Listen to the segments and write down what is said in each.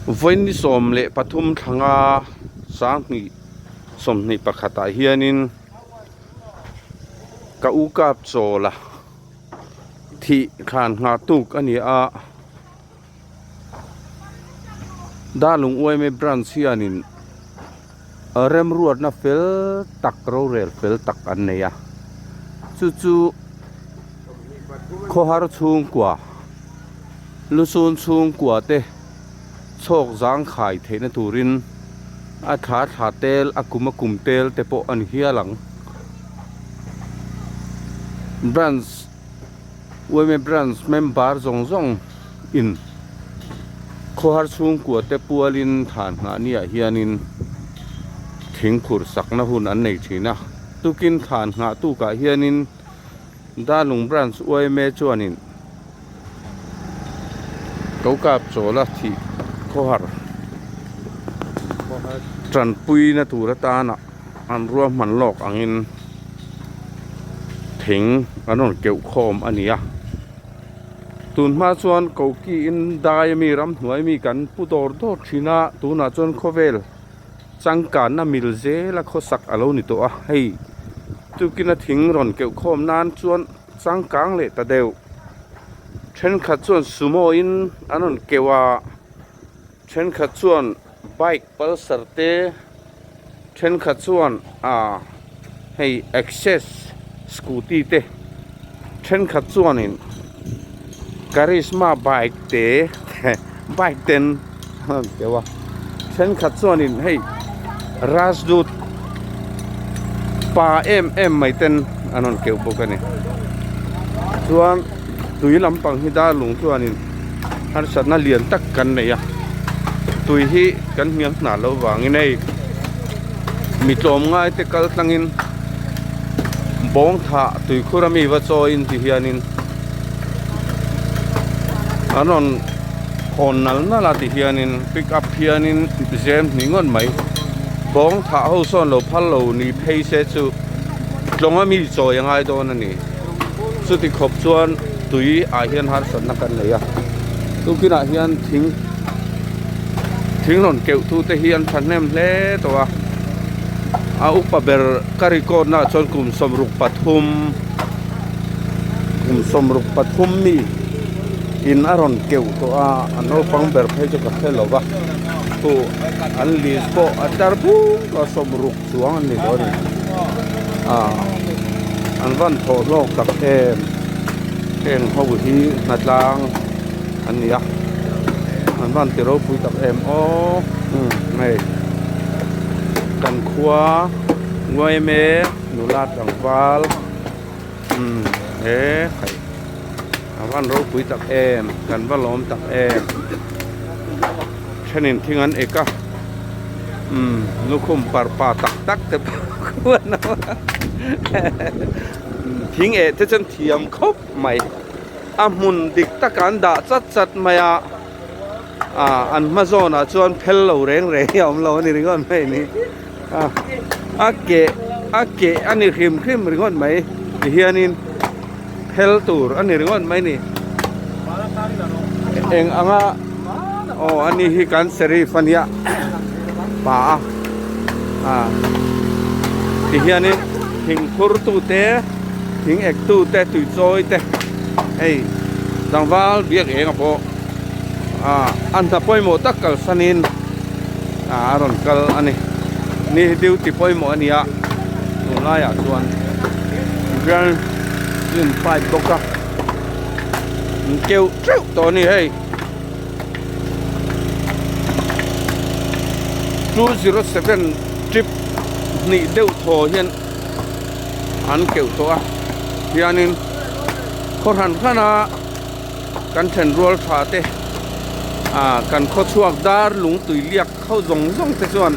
วันนี้สมเละปฐุมทางาสางนี่สมนี่ประคตาเฮียนินกะอุกับโซละที่ขานงาตุกอันนี้ด้านลุงอวยไม่บรันเซียนินเริ่มรวดนะเฟลตักเราเรลเฟลตักอันนี้จู่ๆข้อหาสูงกว่าลุซูนสูงกว่าเตโชคจางขายเทนตูรินอาถาเตลอากุมกุมเตลเตโปอันเฮียหลังบรันส์เวเมบรันส์เมมบาร์ซงอินข้อหาสูงกว่าเตปัวลินฐานงานนี้เฮียนินถึงขุดสักนะหุ่นอันไหนทีนะตุกินฐานงาตุกะเฮียนินด้านลุงบรันส์เวเมจวนินเขากับโซลาที่ข้อหาจันปุยนะตูรตานะอันรวมมันหลอกอังินถึงอันนั้นเกี่ยวข้อมอันนี้ตุนมาชวนเขากีอินได้มีรำหวยมีกันผู้ตอร์ดชินะตุนอาจวนโคเวลจังการน่ะมิลเซและข้อสักอารมณ์นี่ตัวให้ตุกินถึงรอนเกี่ยวข้อมนานชวนจังกลางเลยแต่เดียวเช่นขัดชวนซูโมอินอันนั้นเกี่ยวเช่นขัดชวนbike pulsar te then khat chuan hei access scooty te then khat chuan in charisma bike te bike ten dewa then khat chuan in hei rajdut pa mai ten anon keu bokani chuan tui lampang hi da lung chuan in har satna lian tak kan nei a tui hi kan miang na lo wang nei mi tlom ngai te kal tangin bong tha tui khurami wa cho in ti hianin anon hon nal na la ti hianin pick up hianin jam ningon mai bong tha ho son lo phal lo ni phei se chu tlonga mi cho yang ai don ani chu ti khop chuan tui a hian har san na kan leya tu kina hianทิ้งหล่นเกี่ยวทูเตเฮียนพันแนมเล่ตัวอุปเบอร์การิโกน่าจนกลุ่มสมรุปปฐุมนี่อินอารอนเกี่ยวตัวอันนู้ฟังเบอร์เพจกับเทลวะตัวอันลิสโบอันดาร์บูก็สมรุปสวงนี่ด้วยอันวันโทโลกกับเอ็นเขาที่นัดลางอันนี้อันวันที่เราคุยกับไม่กันขวางวยเมนุลาดังวาลอันวันเราคุยกับกันว่าล้อมกับฉะนั้นที่งั้นเอกะลูกคุมปาร์ปาตักแต่ควรนะทิ้งที่ฉันเทียมครบใหม่มุนดิกตะการด่าจัดมาอันมาโซนชวนเพลเราเร่งยอมเรานี่ริงอนไม่นี่อาเกะอันนี้ครีมริงอนไหมเฮียนินเพลตูร์อันนี้ริงอนไหมนี่เองอันนี้ฮิกันเซรีฟันยาป่าเฮียนินหิงคุรตูเตหิงเอกตูเตตุยโซยเตดังว่าเบียกเองอ่ะพ่ออันถ้าปล่อยหมดตักกัลสันินรอนกัลอันนี้นี่ดิวที่ปล่อยหมดอันนี้นู่นไล่ส่วนกันยืนไฟบกเกี่ยวจุดตัวนี้207 trip นี่เดียวโถเห็นอันเกี่ยวตัวเฮียนินคนหันข้านะกันเทนรัวชาเตกันข้อช่วงดาร์ลุงตุยเรียกเข้าจงแต่ส่วน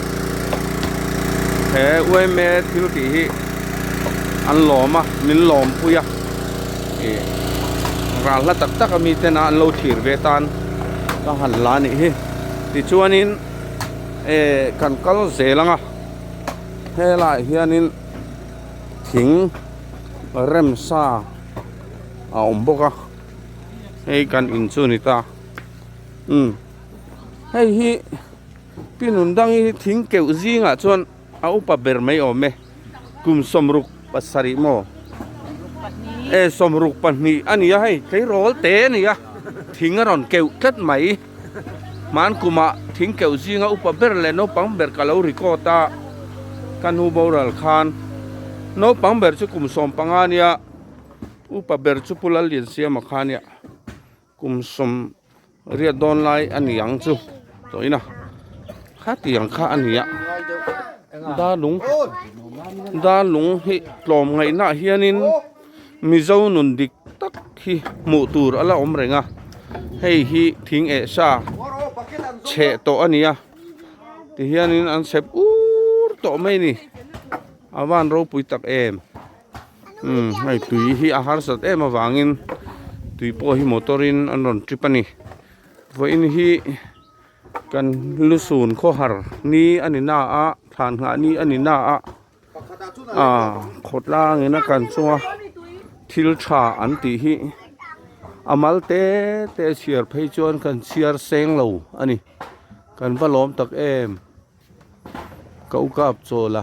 เว้ยแม่ที่รู้ดีอันหลอมมินหลอมปุยร้านละตักมีแต่น่าเราถีบเวตันก็หันล้านนี่ที่ชวนนี้กันก็เสียแล้วละเฮียนี้ทิ้งเริ่มซาบกให้กันอินซูนิตา hay hi pinun dang hi thing keu zinga chuan a upa ber mai ome kum somruk pasari mo e somruk panni ania hei thei rol te ania thing aron keu tlat mai man kuma thing keu zinga upa ber le no pang ber kalau rikota kan hu boral khan no pang ber chu kum som pangania upa ber chu pulal lin siam khania kum som ria don lai aniang chu toina khatiang kha ania da lung hi tlom ngai na hianin mizo nun dik tak hi mu tur ala om renga hei hi thing e sa che to ania ti hianin an sep ur to mai ni awan ro pui tak em hai tui hi ahar sat em awangin tui po hi motorin an ron tripani vo in hi kan lusun kho har ni anina a than nga ni anina a khotla ngena kan chunga thil tha an ti hi amal te siar phei chuan kan siar seng lo ani kan valom tak em kau kap chola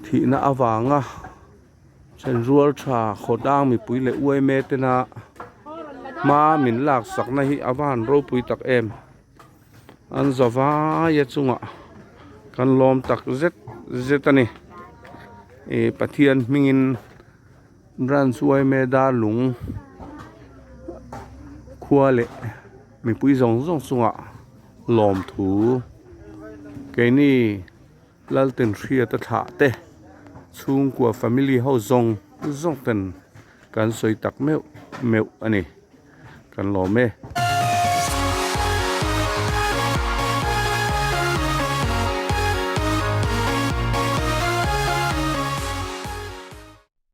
thi na awanga chen rual tha khodang mi pui le uai me te na ma min lak sak na hi awan ro pui tak em an zawa ya chunga kan lom tak zet ani e pathian mingin ran suai me da lung khuale mi pui zong chunga lom thu ke ni lalten thria ta tha te chung kwa family ho zong ten kan soi tak meu ani kan lo me